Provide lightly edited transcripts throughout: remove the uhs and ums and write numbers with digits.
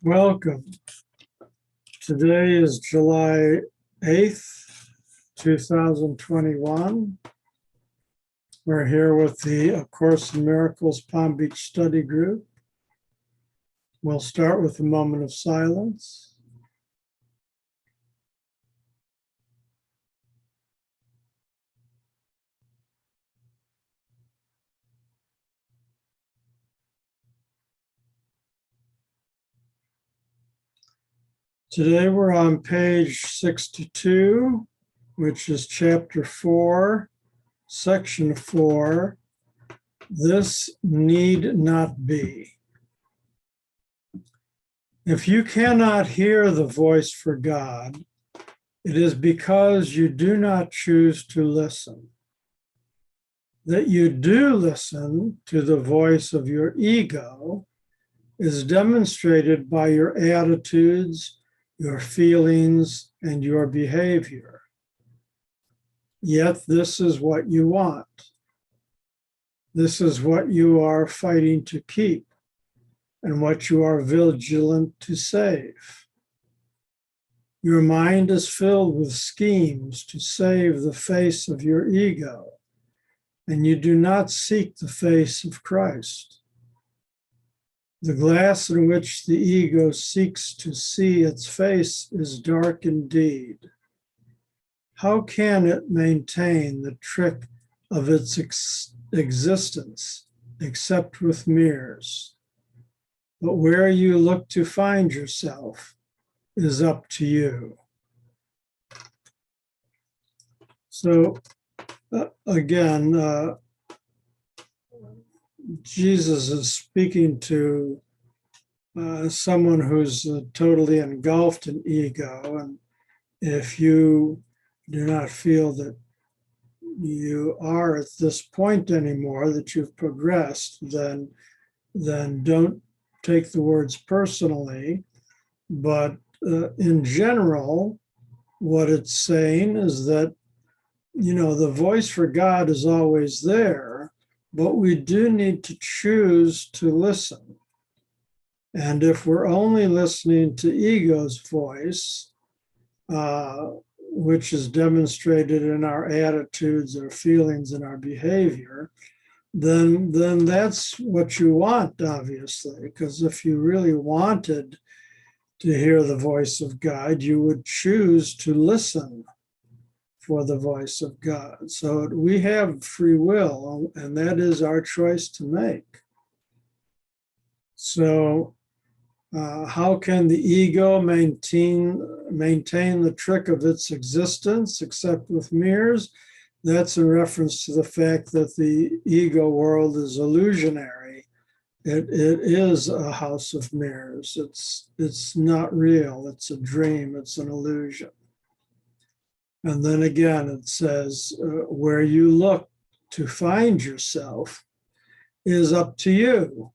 Welcome. Today is July 8th, 2021. We're here with the A Course in Miracles Palm Beach Study Group. We'll start with a moment of silence. Today we're on page 62, which is chapter 4, section 4, This Need Not Be. If you cannot hear the voice for God, it is because you do not choose to listen. That you do listen to the voice of your ego is demonstrated by your attitudes, your feelings, and your behavior. Yet this is what you want. This is what you are fighting to keep and what you are vigilant to save. Your mind is filled with schemes to save the face of your ego, and you do not seek the face of Christ. The glass in which the ego seeks to see its face is dark indeed. How can it maintain the trick of its existence except with mirrors? But where you look to find yourself is up to you. So again, Jesus is speaking to someone who's totally engulfed in ego. And if you do not feel that you are at this point anymore, that you've progressed, then don't take the words personally. But in general, what it's saying is that, the voice for God is always there, but we do need to choose to listen. And if we're only listening to ego's voice, which is demonstrated in our attitudes, our feelings, and our behavior, then that's what you want, obviously, because if you really wanted to hear the voice of God, you would choose to listen for the voice of God. So we have free will, and that is our choice to make. So how can the ego maintain the trick of its existence except with mirrors? That's a reference to the fact that the ego world is illusionary. It is a house of mirrors. It's not real. It's a dream. It's an illusion. And then again, it says, where you look to find yourself is up to you.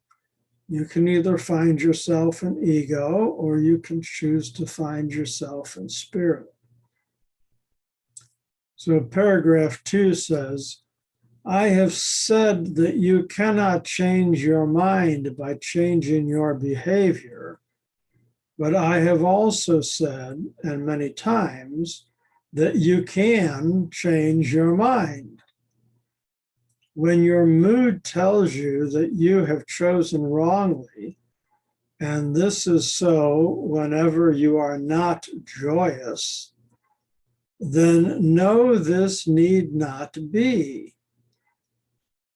You can either find yourself in ego, or you can choose to find yourself in spirit. So paragraph 2 says, I have said that you cannot change your mind by changing your behavior, but I have also said, and many times, that you can change your mind. When your mood tells you that you have chosen wrongly, and this is so whenever you are not joyous, then know this need not be.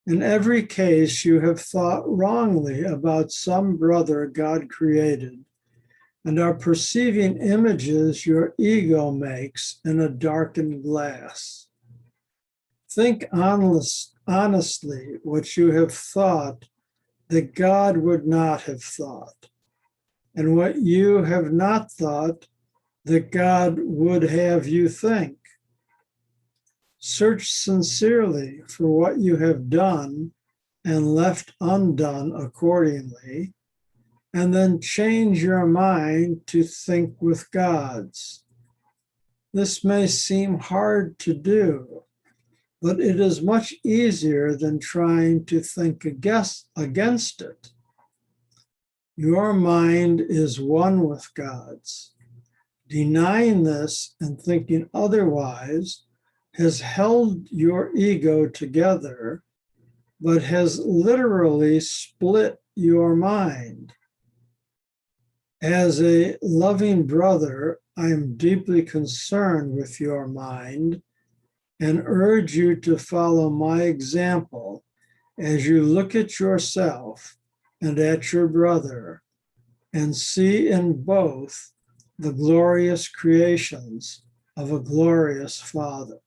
In every case, you have thought wrongly about some brother God created, and are perceiving images your ego makes in a darkened glass. Think honestly what you have thought that God would not have thought, and what you have not thought that God would have you think. Search sincerely for what you have done and left undone accordingly, and then change your mind to think with God's. This may seem hard to do, but it is much easier than trying to think against it. Your mind is one with God's. Denying this and thinking otherwise has held your ego together, but has literally split your mind. As a loving brother, I am deeply concerned with your mind and urge you to follow my example as you look at yourself and at your brother and see in both the glorious creations of a glorious Father.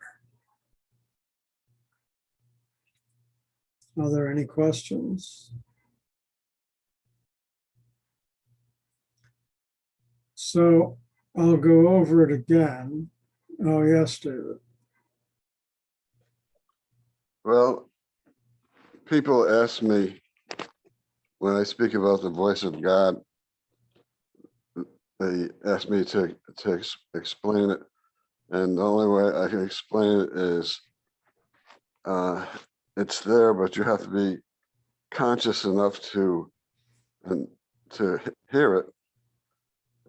Are there any questions? So I'll go over it again. Oh, yes, David. Well, people ask me when I speak about the voice of God, they ask me to explain it. And the only way I can explain it is it's there, but you have to be conscious enough to hear it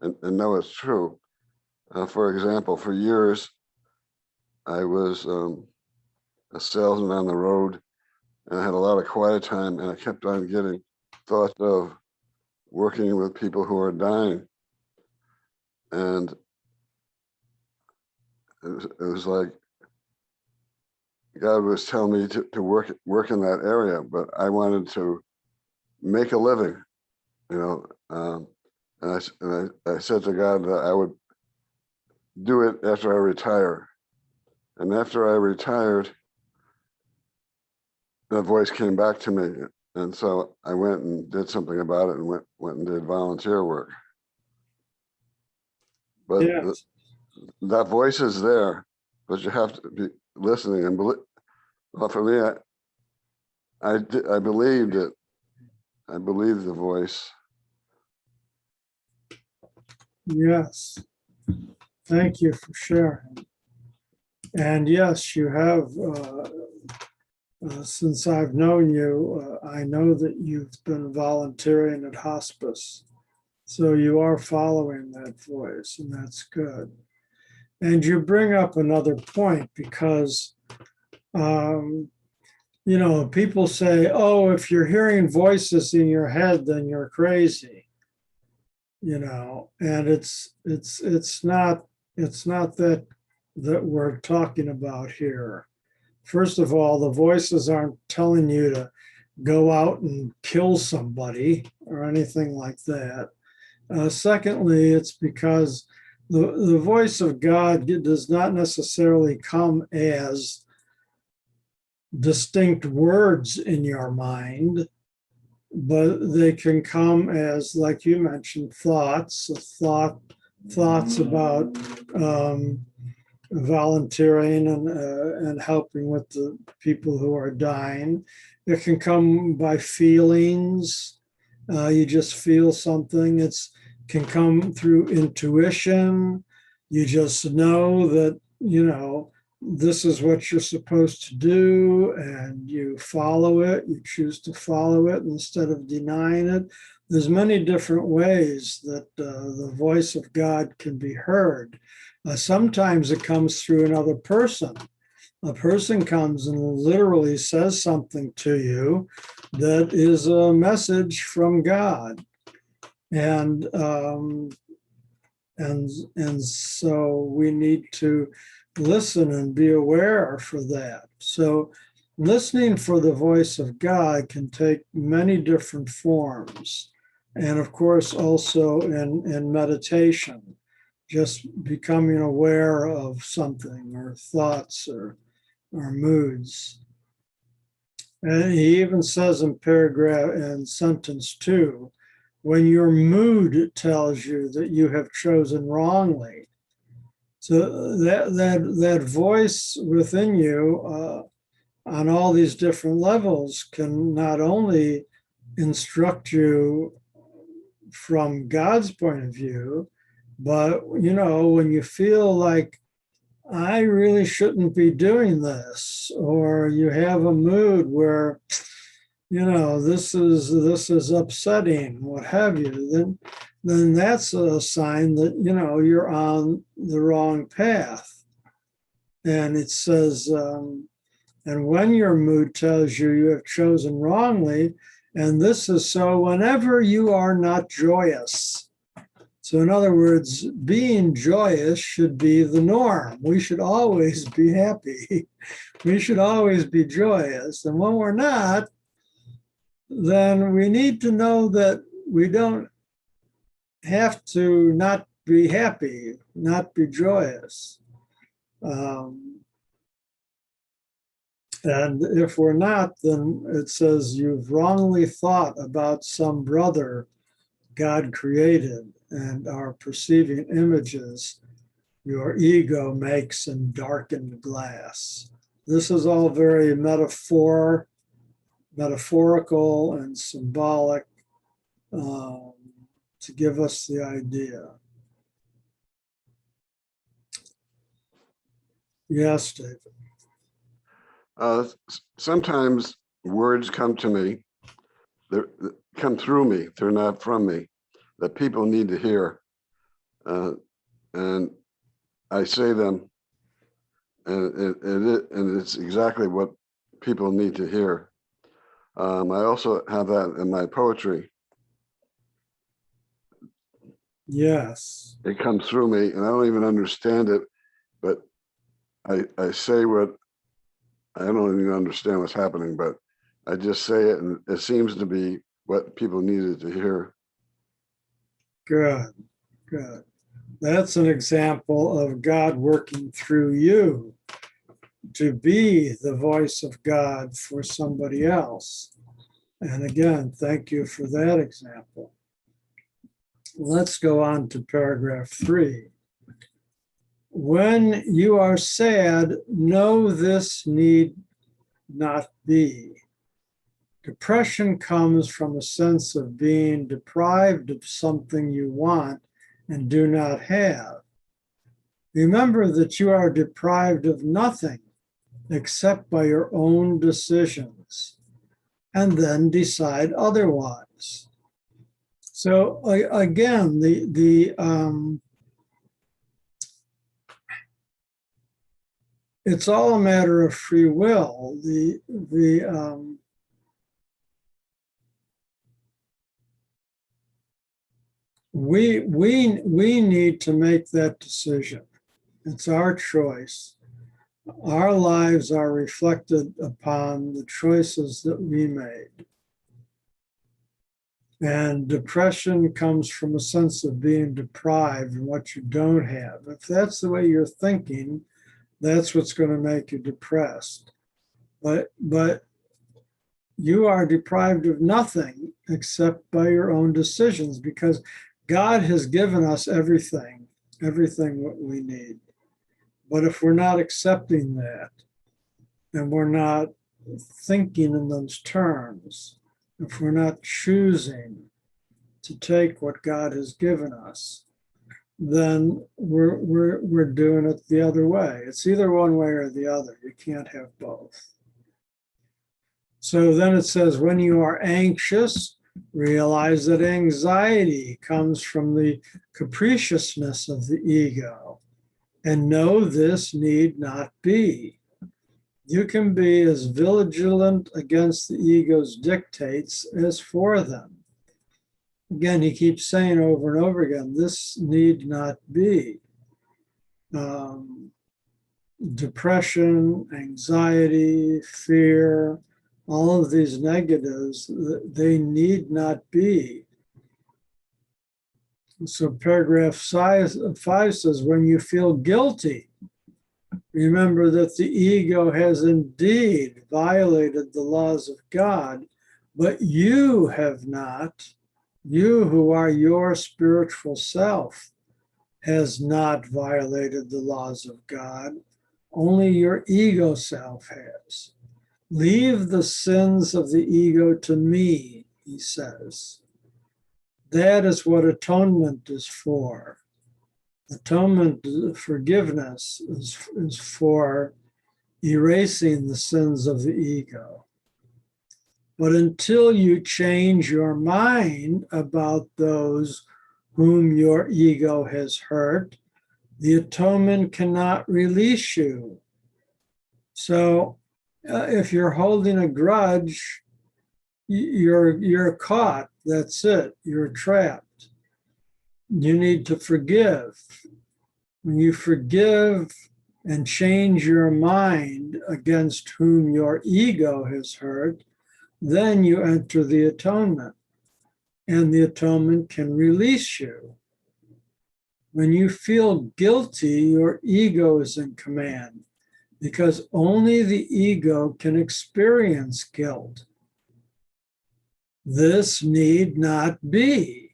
and know it's true. For example, for years, I was a salesman on the road, and I had a lot of quiet time, and I kept on getting thoughts of working with people who are dying. And it was like God was telling me to work in that area, but I wanted to make a living, you know. And I said to God that I would do it after I retire. And after I retired, the voice came back to me. And so I went and did something about it and went and did volunteer work. But Yes. That voice is there, but you have to be listening and believe. Well, for me, I believed it. I believed the voice. Yes. Thank you for sharing. And yes, you have, since I've known you, I know that you've been volunteering at hospice. So you are following that voice, and that's good. And you bring up another point because, you know, people say, oh, if you're hearing voices in your head, then you're crazy, you know, and it's not that we're talking about here. First of all, the voices aren't telling you to go out and kill somebody or anything like that. Secondly, it's because the voice of God does not necessarily come as distinct words in your mind, but they can come as, like you mentioned, thoughts about volunteering and helping with the people who are dying. It can come by feelings. You just feel something. It can come through intuition. You just know that, you know, this is what you're supposed to do, and you follow it. You choose to follow it instead of denying it. There's many different ways that the voice of God can be heard. Sometimes it comes through another person. A person comes and literally says something to you that is a message from God. And so we need to listen and be aware for that. So listening for the voice of God can take many different forms. And of course, also in meditation, just becoming aware of something or thoughts or moods. And he even says in sentence 2, when your mood tells you that you have chosen wrongly. So that voice within you on all these different levels can not only instruct you from God's point of view, but, you know, when you feel like I really shouldn't be doing this, or you have a mood where this is upsetting, what have you, then that's a sign that, you're on the wrong path. And it says, and when your mood tells you you have chosen wrongly, and this is so whenever you are not joyous. So in other words, being joyous should be the norm. We should always be happy. We should always be joyous. And when we're not, then we need to know that we don't have to not be happy, not be joyous. And if we're not, then it says you've wrongly thought about some brother God created and are perceiving images your ego makes in darkened glass. This is all very metaphorical and symbolic to give us the idea. Yes, David. Sometimes words come to me, they come through me, they're not from me, that people need to hear. And I say them, and it's exactly what people need to hear. I also have that in my poetry. Yes. It comes through me, and I don't even understand it, but I say what, I don't even understand what's happening, but I just say it, and it seems to be what people needed to hear. Good, good. That's an example of God working through you to be the voice of God for somebody else. And again, thank you for that example. Let's go on to paragraph 3. When you are sad, know this need not be. Depression comes from a sense of being deprived of something you want and do not have. Remember that you are deprived of nothing except by your own decisions, and then decide otherwise. So again, it's all a matter of free will. We need to make that decision. It's our choice. Our lives are reflected upon the choices that we made. And depression comes from a sense of being deprived and what you don't have. If that's the way you're thinking, that's what's going to make you depressed. But you are deprived of nothing except by your own decisions, because God has given us everything what we need. But if we're not accepting that, and we're not thinking in those terms, if we're not choosing to take what God has given us, then we're doing it the other way. It's either one way or the other. You can't have both. So then it says, when you are anxious, realize that anxiety comes from the capriciousness of the ego, and know this need not be. You can be as vigilant against the ego's dictates as for them. Again, he keeps saying over and over again, this need not be. Depression, anxiety, fear, all of these negatives, they need not be. So paragraph 5 says, when you feel guilty, remember that the ego has indeed violated the laws of God, but you have not. You who are your spiritual self has not violated the laws of God. Only your ego self has. Leave the sins of the ego to me, he says. That is what atonement is for. Atonement, forgiveness, is for erasing the sins of the ego. But until you change your mind about those whom your ego has hurt, the atonement cannot release you. So if you're holding a grudge, you're caught. That's it. You're trapped. You need to forgive. When you forgive and change your mind against whom your ego has hurt, then you enter the atonement, and the atonement can release you. When you feel guilty, your ego is in command, because only the ego can experience guilt. This need not be.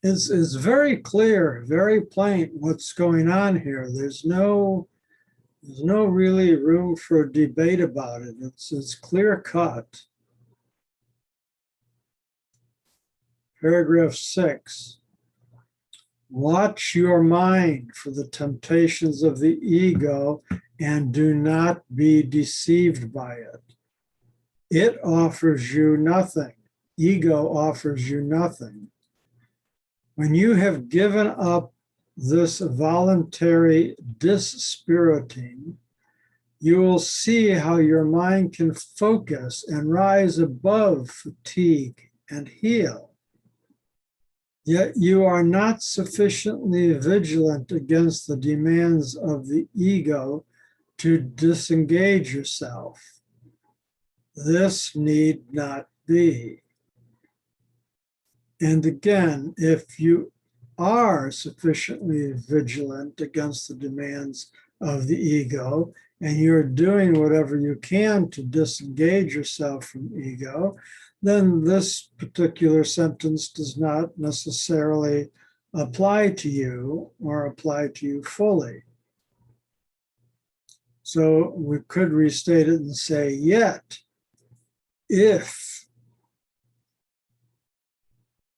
It's very clear, very plain what's going on here. There's no really room for debate about it. It's clear cut. Paragraph 6. Watch your mind for the temptations of the ego and do not be deceived by it. It offers you nothing. Ego offers you nothing. When you have given up this voluntary dispiriting, you will see how your mind can focus and rise above fatigue and heal. Yet you are not sufficiently vigilant against the demands of the ego to disengage yourself. This need not be. And again, if you are sufficiently vigilant against the demands of the ego, and you're doing whatever you can to disengage yourself from ego, then this particular sentence does not necessarily apply to you or apply to you fully. So we could restate it and say, yet, if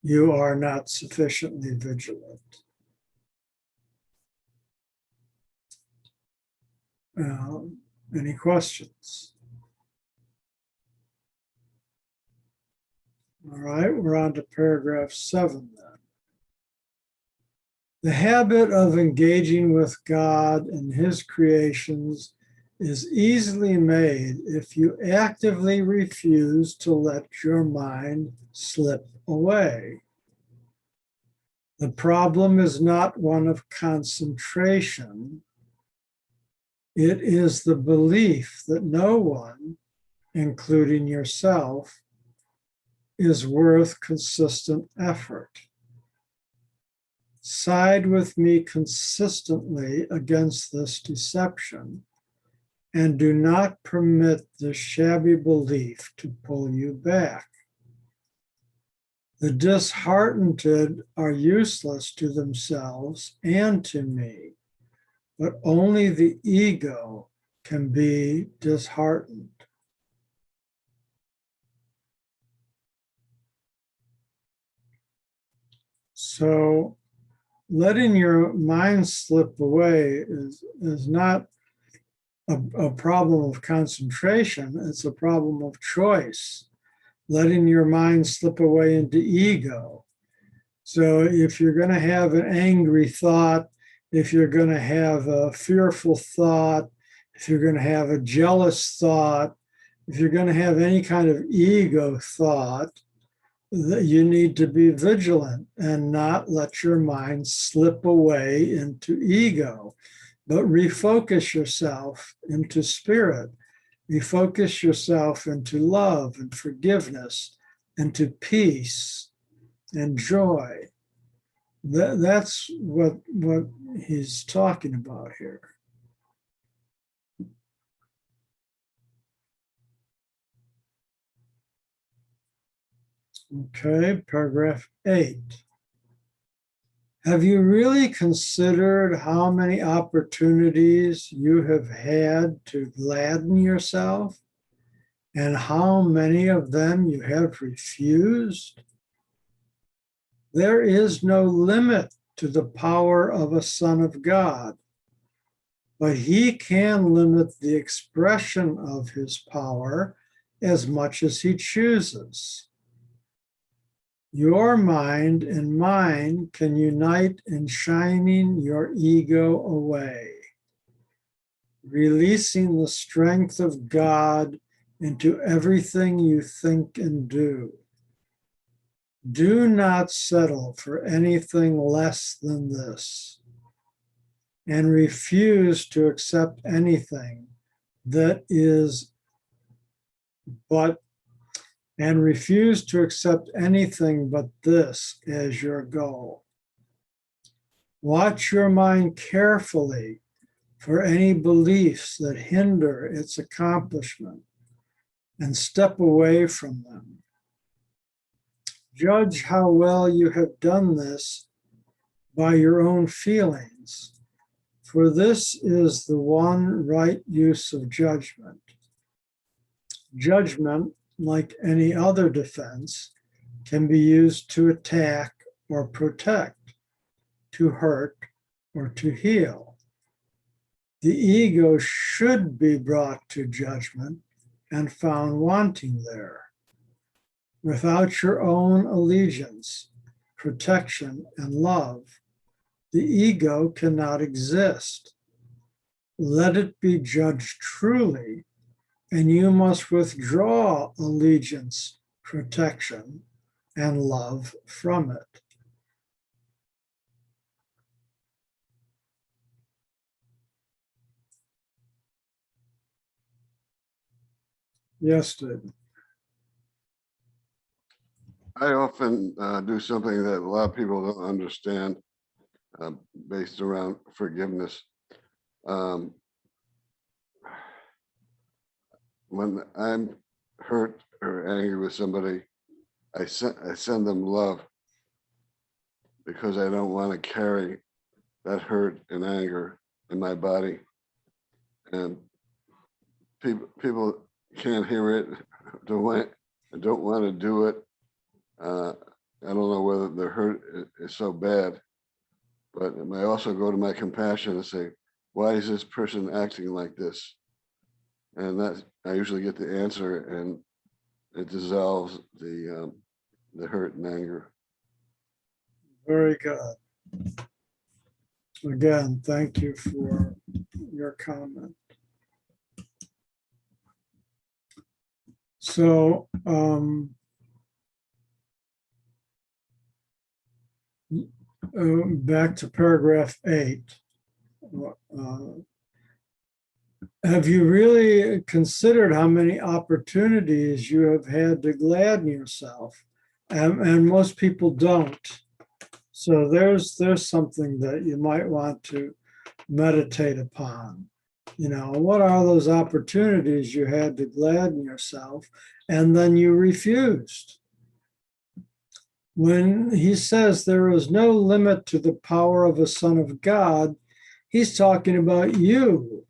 you are not sufficiently vigilant. Any questions? All right, we're on to paragraph 7 then. The habit of engaging with God and his creations is easily made if you actively refuse to let your mind slip away. The problem is not one of concentration. It is the belief that no one, including yourself, is worth consistent effort. Side with me consistently against this deception, and do not permit this shabby belief to pull you back. The disheartened are useless to themselves and to me, but only the ego can be disheartened. So letting your mind slip away is not a problem of concentration, it's a problem of choice. Letting your mind slip away into ego. So if you're going to have an angry thought, if you're going to have a fearful thought, if you're going to have a jealous thought, if you're going to have any kind of ego thought, that you need to be vigilant and not let your mind slip away into ego, but refocus yourself into spirit. Refocus yourself into love and forgiveness, into peace and joy. That's what he's talking about here. Okay, paragraph 8. Have you really considered how many opportunities you have had to gladden yourself, and how many of them you have refused? There is no limit to the power of a son of God. but he can limit the expression of his power as much as he chooses. Your mind and mine can unite in shining your ego away, releasing the strength of God into everything you think and do. Do not settle for anything less than this, and refuse to accept anything that is but and refuse to accept anything but this as your goal. Watch your mind carefully for any beliefs that hinder its accomplishment and step away from them. Judge how well you have done this by your own feelings, for this is the one right use of judgment. Judgment, like any other defense, can be used to attack or protect, to hurt or to heal. The ego should be brought to judgment and found wanting there. Without your own allegiance, protection, and love, the ego cannot exist. Let it be judged truly, and you must withdraw allegiance, protection, and love from it. Yes, David. I often do something that a lot of people don't understand, based around forgiveness. When I'm hurt or angry with somebody, I send them love, because I don't want to carry that hurt and anger in my body. And people can't hear it, don't want to do it. I don't know whether the hurt is so bad, but I also go to my compassion and say, why is this person acting like this? And that I usually get the answer, and it dissolves the hurt and anger. Very good. Again, thank you for your comment. So, back to paragraph 8. Have you really considered how many opportunities you have had to gladden yourself? And most people don't. So there's something that you might want to meditate upon. You know, what are those opportunities you had to gladden yourself and then you refused? When he says there is no limit to the power of a son of God, he's talking about you.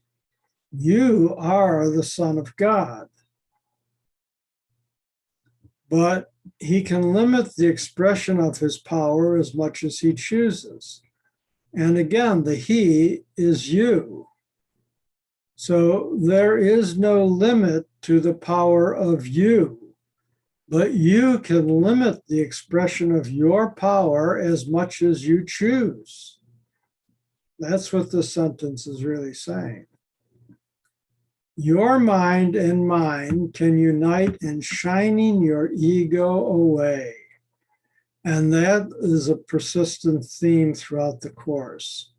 You are the Son of God. But he can limit the expression of his power as much as he chooses. And again, the he is you. So there is no limit to the power of you, but you can limit the expression of your power as much as you choose. That's what the sentence is really saying. Your mind and mine can unite in shining your ego away. And that is a persistent theme throughout the course,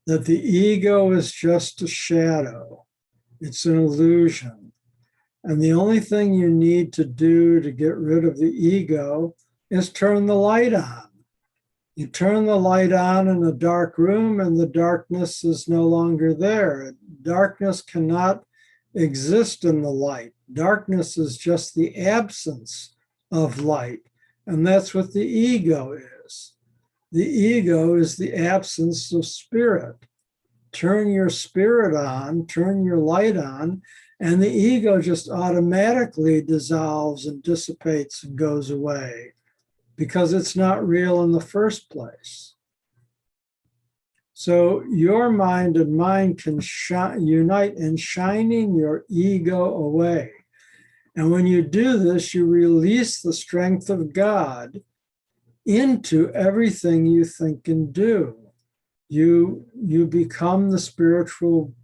that the ego is just a shadow. It's an illusion. And the only thing you need to do to get rid of the ego is turn the light on. You turn the light on in a dark room and the darkness is no longer there. Darkness cannot exist in the light. Darkness is just the absence of light. And that's what the ego is. The ego is the absence of spirit. Turn your spirit on, turn your light on, and the ego just automatically dissolves and dissipates and goes away because it's not real in the first place. So your mind and mine can unite in shining your ego away. And when you do this, you release the strength of God into everything you think and do. You become the spiritual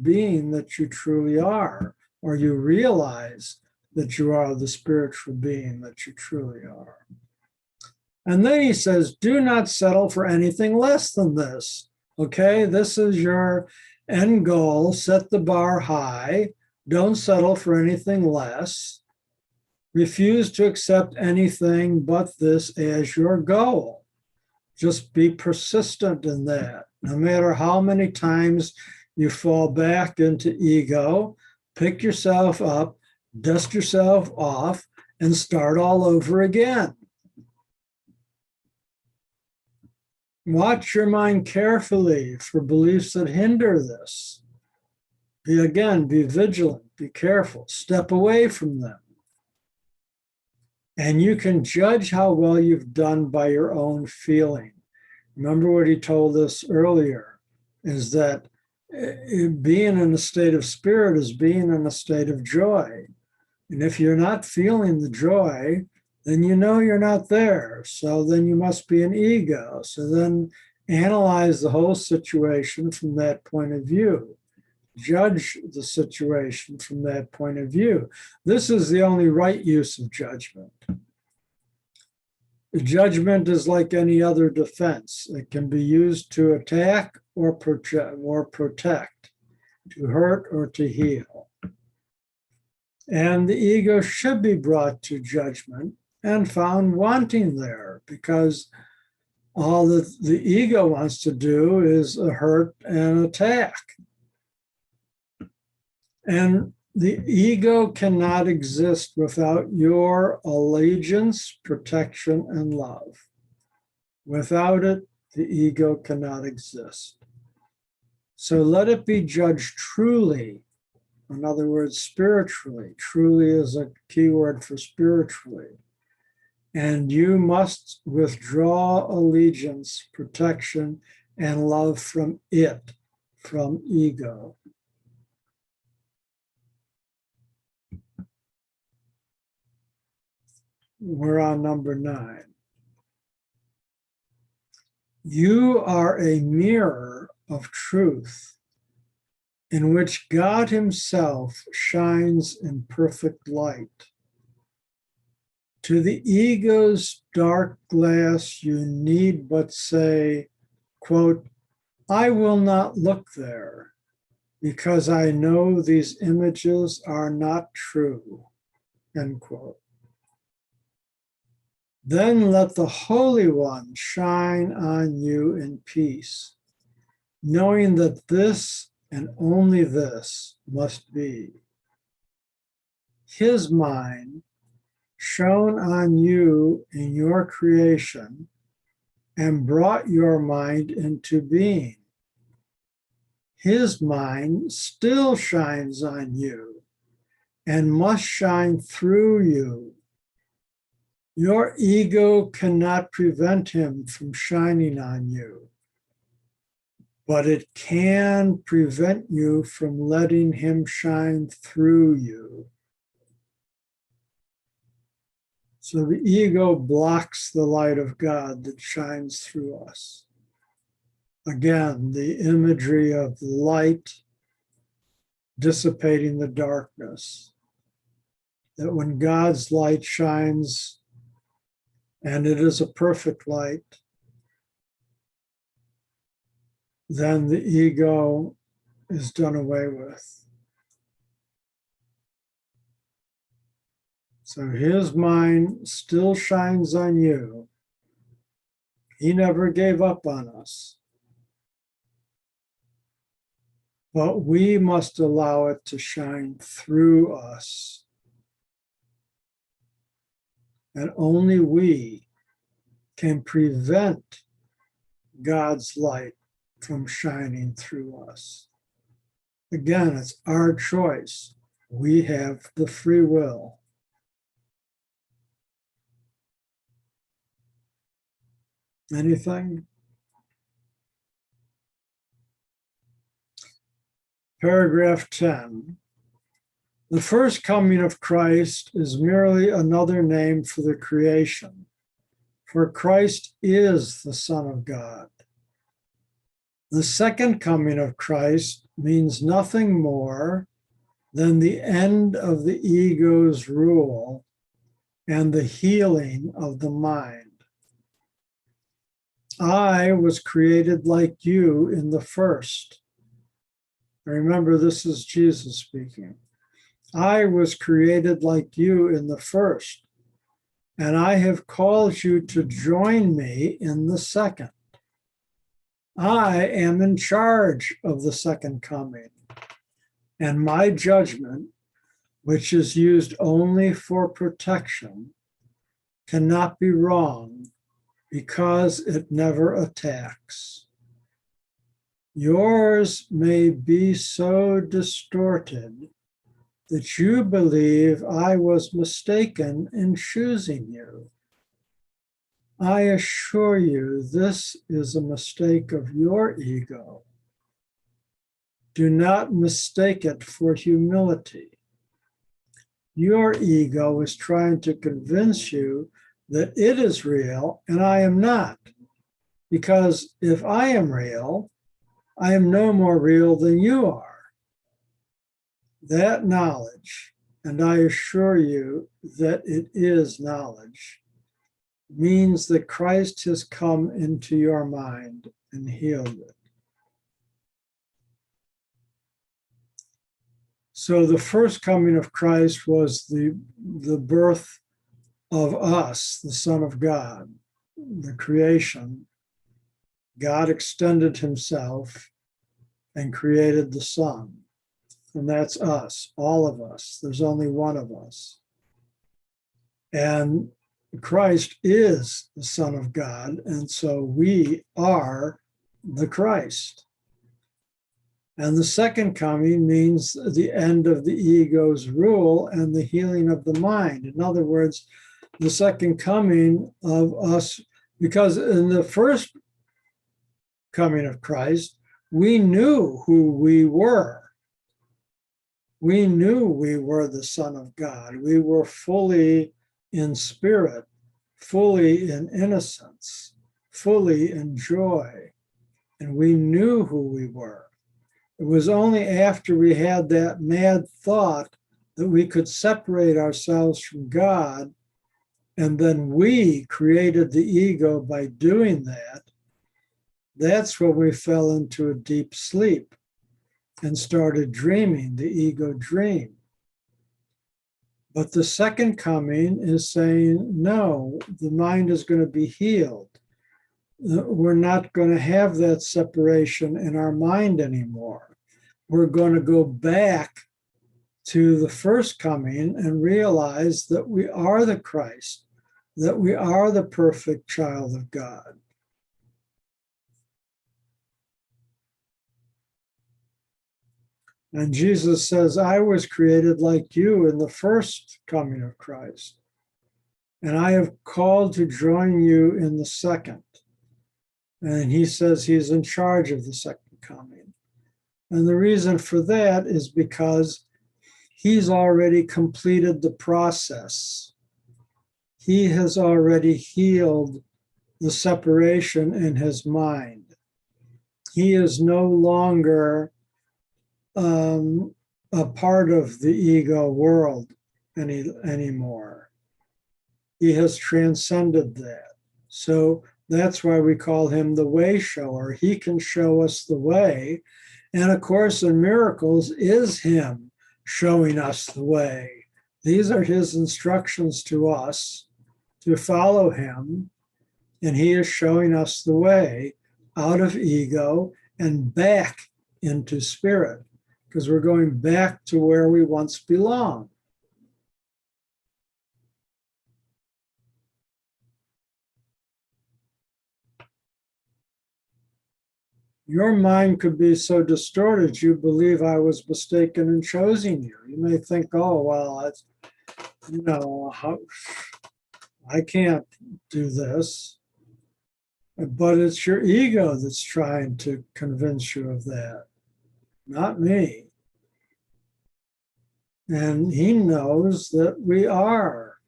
being that you truly are, or you realize that you are the spiritual being that you truly are. And then he says, do not settle for anything less than this. Okay, this is your end goal. Set the bar high. Don't settle for anything less. Refuse to accept anything but this as your goal. Just be persistent in that. No matter how many times you fall back into ego, pick yourself up, dust yourself off, and start all over again. Watch your mind carefully for beliefs that hinder this. Be vigilant, be careful, step away from them. And you can judge how well you've done by your own feeling. Remember what he told us earlier, is that being in a state of spirit is being in a state of joy. And if you're not feeling the joy, then you know you're not there. So then you must be an ego. So then analyze the whole situation from that point of view. Judge the situation from that point of view. This is the only right use of judgment. Judgment is like any other defense. It can be used to attack or protect, to hurt or to heal. And the ego should be brought to judgment and found wanting there, because all that the ego wants to do is hurt and attack. And the ego cannot exist without your allegiance, protection, and love. Without it, the ego cannot exist. So let it be judged truly. In other words, spiritually. Truly is a key word for spiritually. And you must withdraw allegiance, protection, and love from it, from ego. We're on number 9. You are a mirror of truth in which God himself shines in perfect light. To the ego's dark glass, you need but say, quote, I will not look there because I know these images are not true, end quote. Then let the Holy One shine on you in peace, knowing that this and only this must be. His mind shone on you in your creation and brought your mind into being. His mind still shines on you and must shine through you. Your ego cannot prevent him from shining on you, but it can prevent you from letting him shine through you. So the ego blocks the light of God that shines through us. Again, the imagery of light dissipating the darkness. That when God's light shines, and it is a perfect light, then the ego is done away with. So his mind still shines on you. He never gave up on us. But we must allow it to shine through us. And only we can prevent God's light from shining through us. Again, it's our choice. We have the free will. Anything? Paragraph 10. The first coming of Christ is merely another name for the creation, for Christ is the Son of God. The second coming of Christ means nothing more than the end of the ego's rule and the healing of the mind. I was created like you in the first. Remember, this is Jesus speaking. I was created like you in the first, and I have called you to join me in the second. I am in charge of the second coming, and my judgment, which is used only for protection, cannot be wrong because it never attacks. Yours may be so distorted that you believe I was mistaken in choosing you. I assure you, this is a mistake of your ego. Do not mistake it for humility. Your ego is trying to convince you that it is real and I am not. Because if I am real, I am no more real than you are. That knowledge, and I assure you that it is knowledge, means that Christ has come into your mind and healed it. So the first coming of Christ was the birth of us, the Son of God, the creation. God extended himself and created the Son. And that's us, all of us. There's only one of us. And Christ is the Son of God, and so we are the Christ. And the second coming means the end of the ego's rule and the healing of the mind. In other words, the second coming of us, because in the first coming of Christ, we knew who we were. We knew we were the Son of God. We were fully in spirit, fully in innocence, fully in joy, and we knew who we were. It was only after we had that mad thought that we could separate ourselves from God, and then we created the ego by doing that. That's when we fell into a deep sleep and started dreaming, the ego dream. But the second coming is saying, no, the mind is going to be healed. We're not going to have that separation in our mind anymore. We're going to go back to the first coming and realize that we are the Christ, that we are the perfect child of God. And Jesus says, I was created like you in the first coming of Christ, and I have called to join you in the second. And he says he's in charge of the second coming. And the reason for that is because he's already completed the process. He has already healed the separation in his mind. He is no longer a part of the ego world anymore. He has transcended that. So that's why we call him the way shower. He can show us the way. And of course, in miracles is him showing us the way. These are his instructions to us to follow him. And he is showing us the way out of ego and back into spirit, because we're going back to where we once belonged. Your mind could be so distorted you believe I was mistaken in choosing you. You may think, oh, well, I can't do this. But it's your ego that's trying to convince you of that, not me. And he knows that we are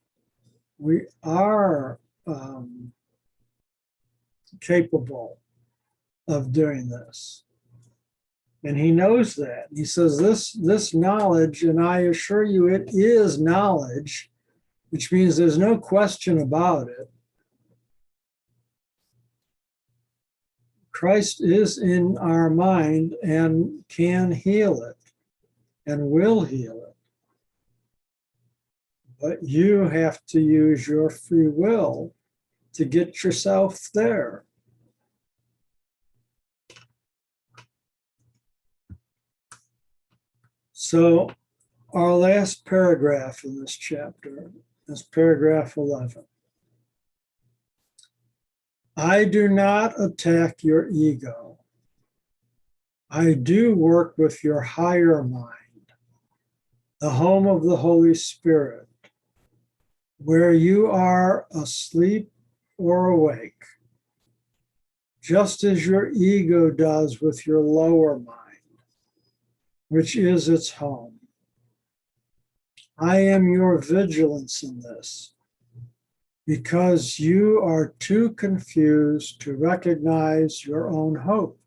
capable of doing this. And he knows that. He says this knowledge, and I assure you it is knowledge, which means there's no question about it. Christ is in our mind and can heal it and will heal it. But you have to use your free will to get yourself there. So our last paragraph in this chapter is paragraph 11. I do not attack your ego. I do work with your higher mind, the home of the Holy Spirit, where you are asleep or awake, just as your ego does with your lower mind, which is its home. I am your vigilance in this, because you are too confused to recognize your own hope.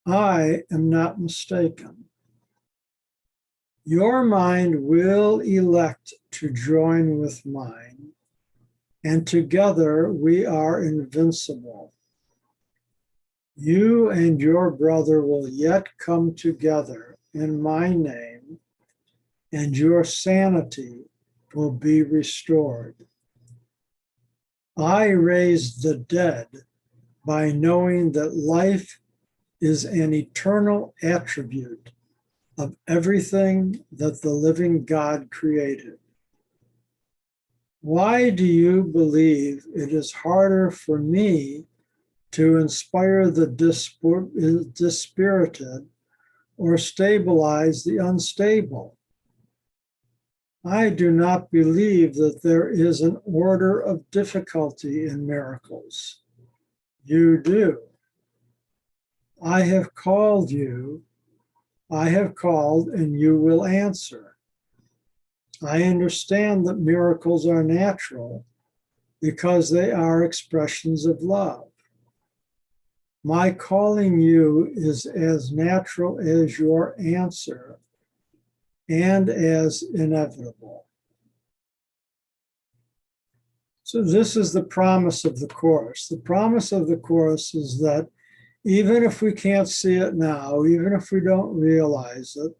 I am not mistaken. Your mind will elect to join with mine, and together we are invincible. You and your brother will yet come together in my name, and your sanity will be restored. I raised the dead by knowing that life is an eternal attribute of everything that the living God created. Why do you believe it is harder for me to inspire the dispirited or stabilize the unstable? I do not believe that there is an order of difficulty in miracles. You do. I have called, and you will answer. I understand that miracles are natural because they are expressions of love. My calling you is as natural as your answer and as inevitable. So this is the promise of the Course. The promise of the Course is that even if we can't see it now, even if we don't realize it,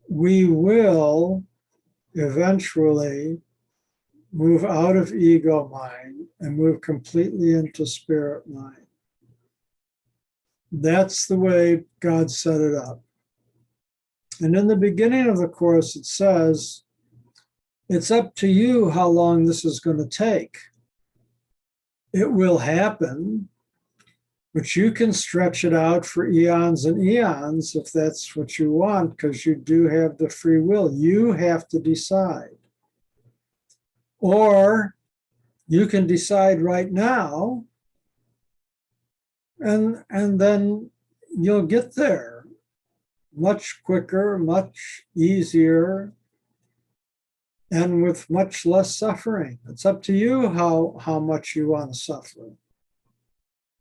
we will eventually move out of ego mind and move completely into spirit mind. That's the way God set it up. And in the beginning of the Course, it says, it's up to you how long this is going to take. It will happen, but you can stretch it out for eons and eons if that's what you want, because you do have the free will. You have to decide. Or you can decide right now, and then you'll get there much quicker, much easier, and with much less suffering. It's up to you how much you want to suffer.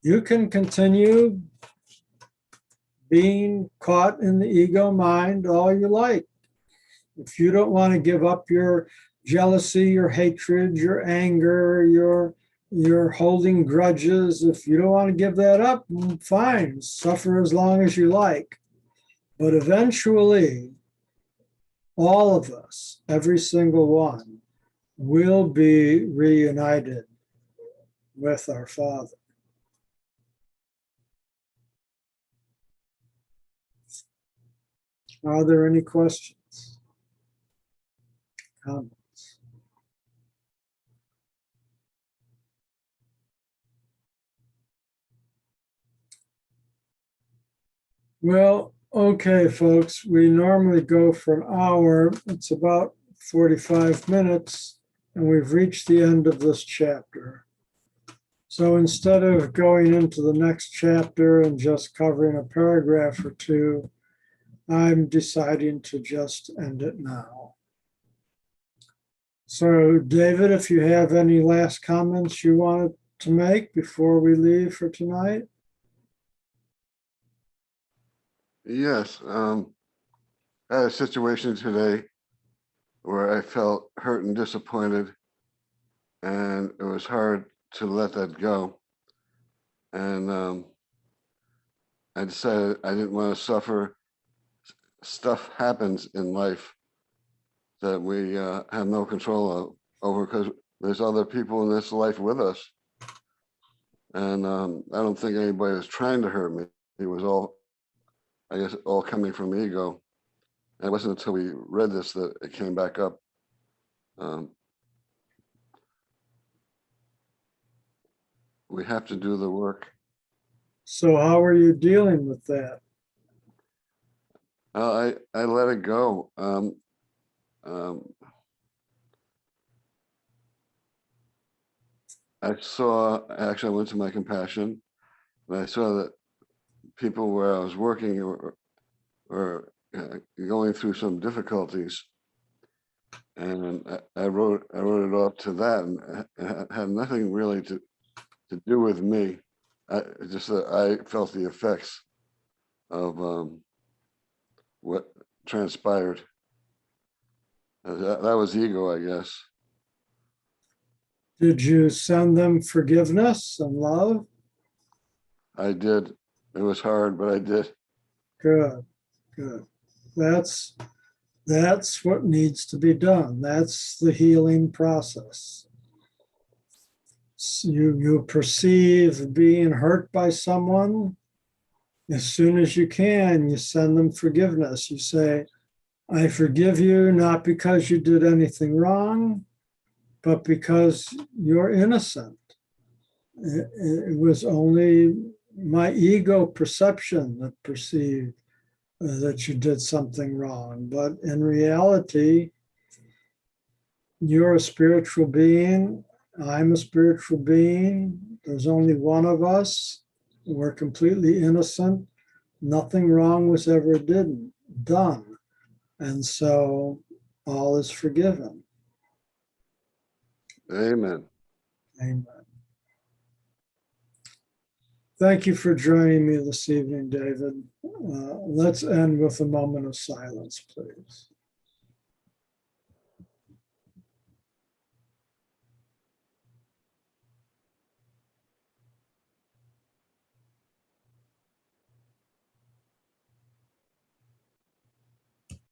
You can continue being caught in the ego mind all you like. If you don't want to give up your jealousy, your hatred, your anger, your holding grudges, if you don't want to give that up, fine, suffer as long as you like. But eventually, all of us, every single one, will be reunited with our Father. Are there any questions? Comments? Well, okay, folks, we normally go for an hour. It's about 45 minutes, and we've reached the end of this chapter. So instead of going into the next chapter and just covering a paragraph or two, I'm deciding to just end it now. So, David, if you have any last comments you wanted to make before we leave for tonight? Yes, I had a situation today where I felt hurt and disappointed, and it was hard to let that go. And I decided I didn't want to suffer. Stuff happens in life that we have no control over because there's other people in this life with us. And I don't think anybody was trying to hurt me. It was all, I guess, all coming from ego. And it wasn't until we read this that it came back up. We have to do the work. So, how are you dealing with that? I let it go. Actually, I went to my compassion, and I saw that people where I was working were going through some difficulties, and I wrote it off to that, and it had nothing really to do with me. Just that I felt the effects of what transpired. That was ego, I guess. Did you send them forgiveness and love? I did. It was hard, but I did. Good, good. That's what needs to be done. That's the healing process. So you perceive being hurt by someone. As soon as you can, you send them forgiveness. You say, I forgive you, not because you did anything wrong, but because you're innocent. It was only my ego perception that perceived that you did something wrong. But in reality, you're a spiritual being. I'm a spiritual being. There's only one of us. We're completely innocent. Nothing wrong was ever done. And so all is forgiven. Amen. Amen. Thank you for joining me this evening, David. Let's end with a moment of silence, please.